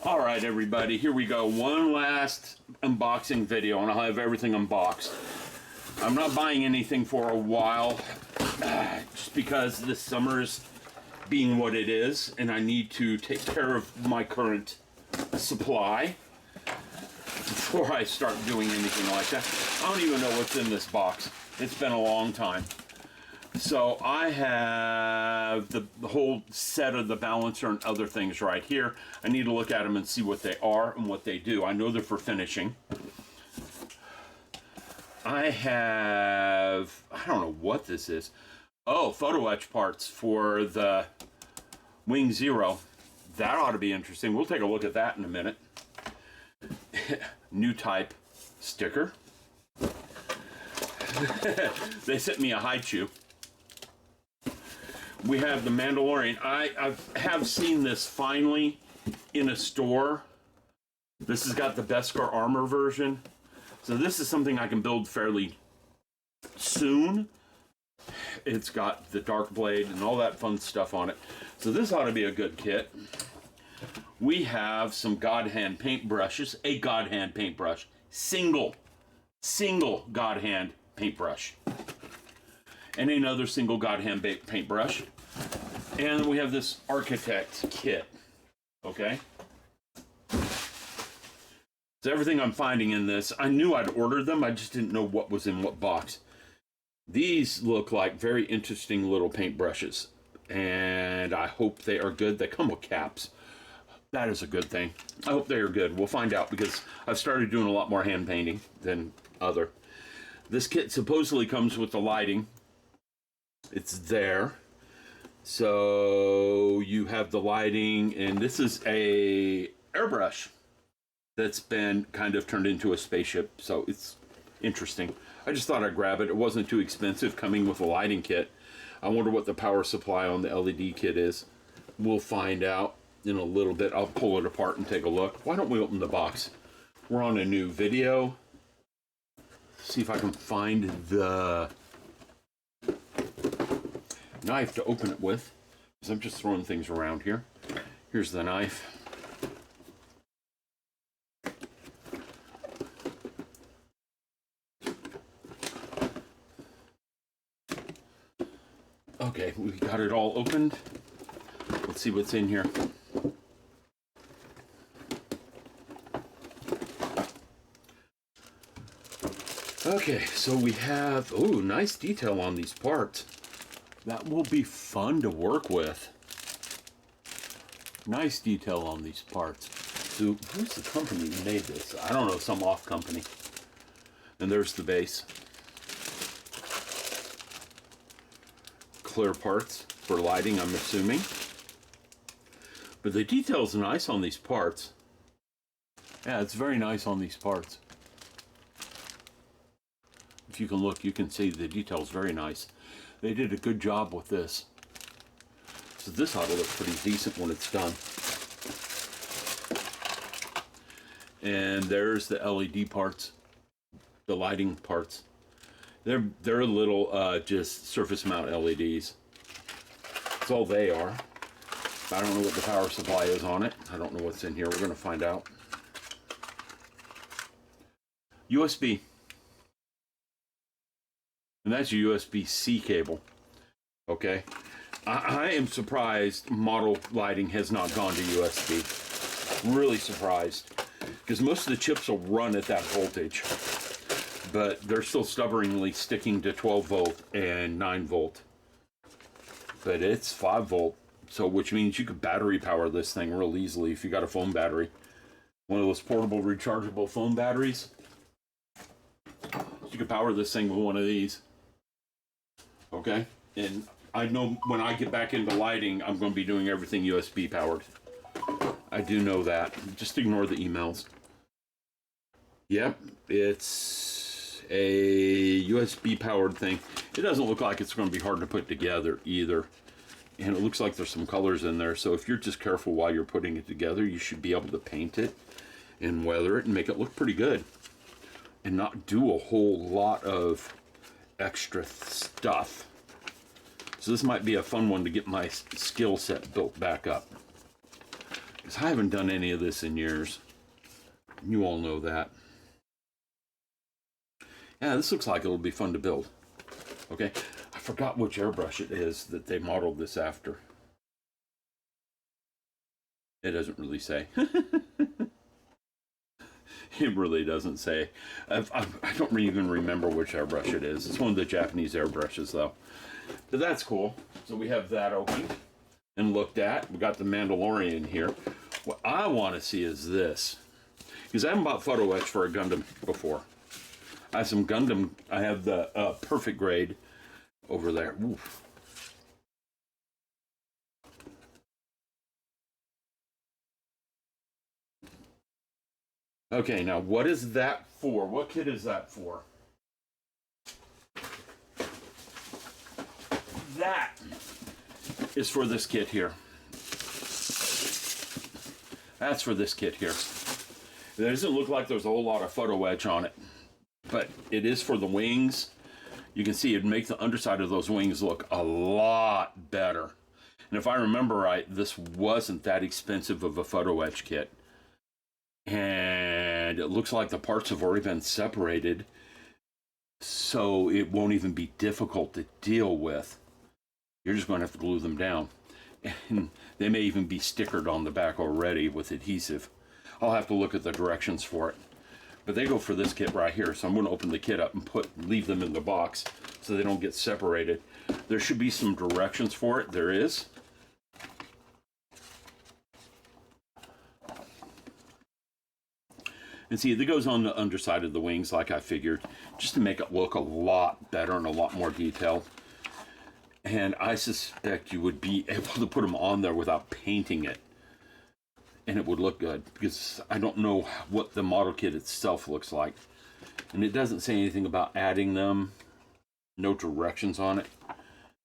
All right, everybody, here we go. One last unboxing video, and I'll have everything unboxed. I'm not buying anything for a while, just because this summer's being what it is, and I need to take care of my current supply before I start doing anything like that. I don't even know what's in this box. It's been a long time. So I have the whole set of the balancer and other things right here. I need to look at them and see what they are and what they do. I know they're for finishing. I don't know what this is. Oh, photoetch parts for the Wing Zero. That ought to be interesting. We'll take a look at that in a minute. New type sticker. They sent me a high chew. We have the Mandalorian. I have seen this finally in a store. This has got the Beskar armor version. So this is something I can build fairly soon. It's got the dark blade and all that fun stuff on it. So this ought to be a good kit. We have some God Hand paintbrushes. A God Hand paintbrush. Single God Hand paintbrush. And another single God Hand paintbrush. And we have this Architect kit. Okay? So everything I'm finding in this, I knew I'd ordered them, I just didn't know what was in what box. These look like very interesting little paintbrushes. And I hope they are good. They come with caps. That is a good thing. I hope they are good. We'll find out because I've started doing a lot more hand painting than other. This kit supposedly comes with the lighting. It's there. So you have the lighting, and this is a airbrush that's been kind of turned into a spaceship. So it's interesting. I just thought I'd grab it. It wasn't too expensive coming with a lighting kit. I wonder what the power supply on the LED kit is. We'll find out in a little bit. I'll pull it apart and take a look. Why don't we open the box? We're on a new video. See if I can find the knife to open it with, because I'm just throwing things around here. Here's the knife. Okay, we got it all opened. Let's see what's in here. Okay, so we have, oh, nice detail on these parts. That will be fun to work with. Nice detail on these parts. So, who's the company that made this? I don't know, some off company. And there's the base. Clear parts for lighting, I'm assuming. But the detail's nice on these parts. Yeah, it's very nice on these parts. If you can look, you can see the detail's very nice. They did a good job with this. So this ought to look pretty decent when it's done. And there's the LED parts, the lighting parts. They're little just surface mount LEDs. That's all they are. I don't know what the power supply is on it. I don't know what's in here. We're going to find out. USB. And that's your USB-C cable. Okay. I am surprised model lighting has not gone to USB. Really surprised. Because most of the chips will run at that voltage. But they're still stubbornly sticking to 12 volt and 9 volt. But it's 5 volt. So which means you could battery power this thing real easily if you got a phone battery. One of those portable rechargeable phone batteries. You could power this thing with one of these. Okay? And I know when I get back into lighting, I'm going to be doing everything USB powered. I do know that. Just ignore the emails. Yep, it's a USB powered thing. It doesn't look like it's going to be hard to put together either. And it looks like there's some colors in there. So if you're just careful while you're putting it together, you should be able to paint it and weather it and make it look pretty good. And not do a whole lot of extra stuff. So this might be a fun one to get my skill set built back up. because I haven't done any of this in years. You all know that. Yeah, this looks like it'll be fun to build. Okay, I forgot which airbrush it is that they modeled this after. It doesn't really say. It really doesn't say. I don't even remember which airbrush it is. It's one of the Japanese airbrushes, though. But that's cool. So we have that opened and looked at. We got the Mandalorian here. What I want to see is this, because I haven't bought photo etch for a Gundam before. I have some Gundam. I have the perfect grade over there. Oof. Okay, now what is that for? What kit is that for? That is for this kit here. That's for this kit here. It doesn't look like there's a whole lot of photo etch on it, but it is for the wings. You can see it'd make the underside of those wings look a lot better. And if I remember right, this wasn't that expensive of a photo etch kit. And it looks like the parts have already been separated, so it won't even be difficult to deal with. You're just going to have to glue them down. And they may even be stickered on the back already with adhesive. I'll have to look at the directions for it. But they go for this kit right here, so I'm going to open the kit up and leave them in the box so they don't get separated. There should be some directions for it. There is. And see, it goes on the underside of the wings like I figured, just to make it look a lot better and a lot more detailed. And I suspect you would be able to put them on there without painting it. And it would look good, because I don't know what the model kit itself looks like. And it doesn't say anything about adding them, no directions on it.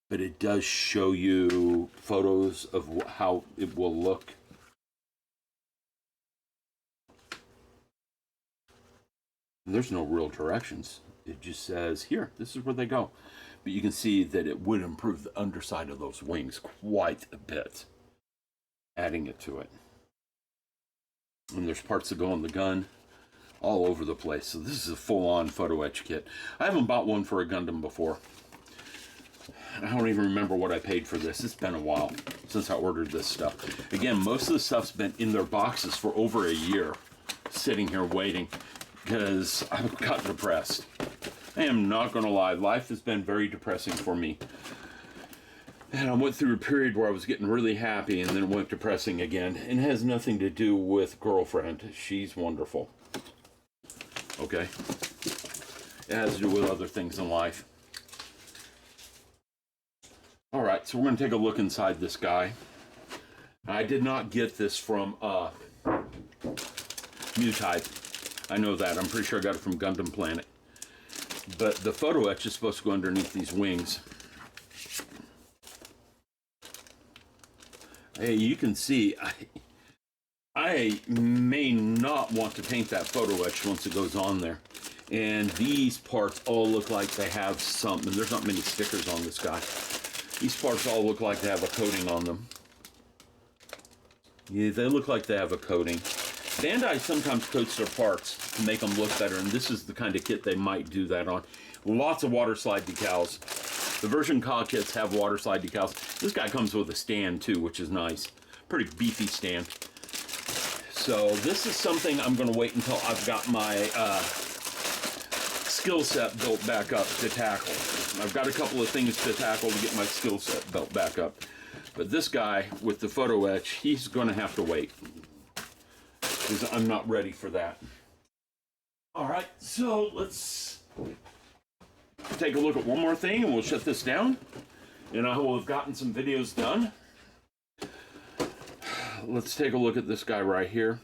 But it does show you photos of how it will look. There's no real directions. It just says, here, this is where they go. But you can see that it would improve the underside of those wings quite a bit, adding it to it. And there's parts that go on the gun all over the place. So this is a full-on photo etch kit. I haven't bought one for a Gundam before. I don't even remember what I paid for this. It's been a while since I ordered this stuff. Again, most of the stuff's been in their boxes for over a year, sitting here waiting, because I've gotten depressed. I am not going to lie. Life has been very depressing for me. And I went through a period where I was getting really happy, and then it went depressing again. And it has nothing to do with girlfriend. She's wonderful. Okay? It has to do with other things in life. All right, so we're going to take a look inside this guy. I did not get this from Mutype. I know that. I'm pretty sure I got it from Gundam Planet. But the photo etch is supposed to go underneath these wings. Hey, you can see, I may not want to paint that photo etch once it goes on there. And these parts all look like they have some, and there's not many stickers on this guy. These parts all look like they have a coating on them. Yeah, they look like they have a coating. Bandai sometimes coats their parts to make them look better, and this is the kind of kit they might do that on. Lots of water slide decals. The version COG kits have water slide decals. This guy comes with a stand too, which is nice. Pretty beefy stand. So this is something I'm going to wait until I've got my skill set built back up to tackle. I've got a couple of things to tackle to get my skill set built back up. But this guy with the photo etch, he's going to have to wait, because I'm not ready for that. All right, so let's take a look at one more thing, and we'll shut this down. And I will have gotten some videos done. Let's take a look at this guy right here,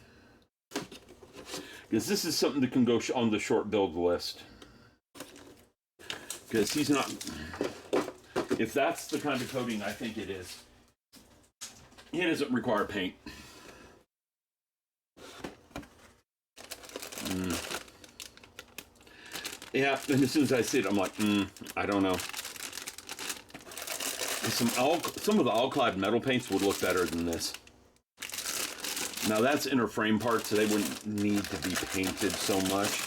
because this is something that can go on the short build list. Because he's not, if that's the kind of coating I think it is, he doesn't require paint. Yeah, and as soon as I see it, I'm like, I don't know. Some of the all-clad metal paints would look better than this. Now that's inner frame parts, so they wouldn't need to be painted so much.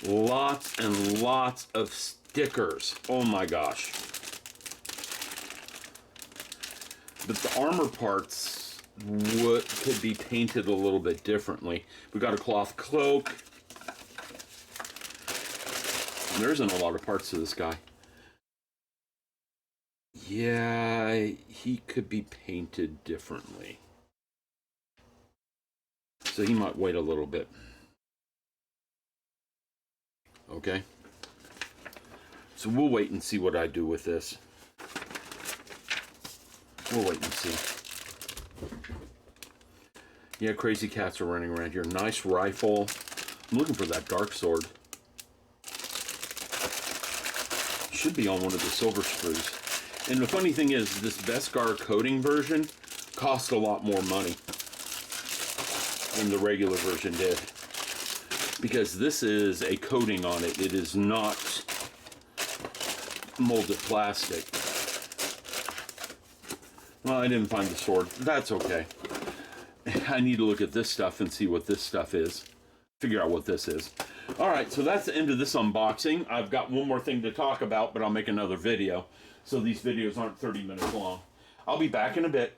Lots and lots of stickers. Oh my gosh. But the armor parts could be painted a little bit differently. We got a cloth cloak. There isn't a lot of parts to this guy. Yeah, he could be painted differently. So he might wait a little bit. Okay. So we'll wait and see what I do with this. We'll wait and see. Yeah, crazy cats are running around here. Nice rifle. I'm looking for that dark sword. Should be on one of the silver screws. And the funny thing is, this Beskar coating version cost a lot more money than the regular version did. Because this is a coating on it. It is not molded plastic. Well, I didn't find the sword. That's okay. I need to look at this stuff and see what this stuff is. Figure out what this is. Alright, so that's the end of this unboxing. I've got one more thing to talk about, but I'll make another video. So these videos aren't 30 minutes long. I'll be back in a bit.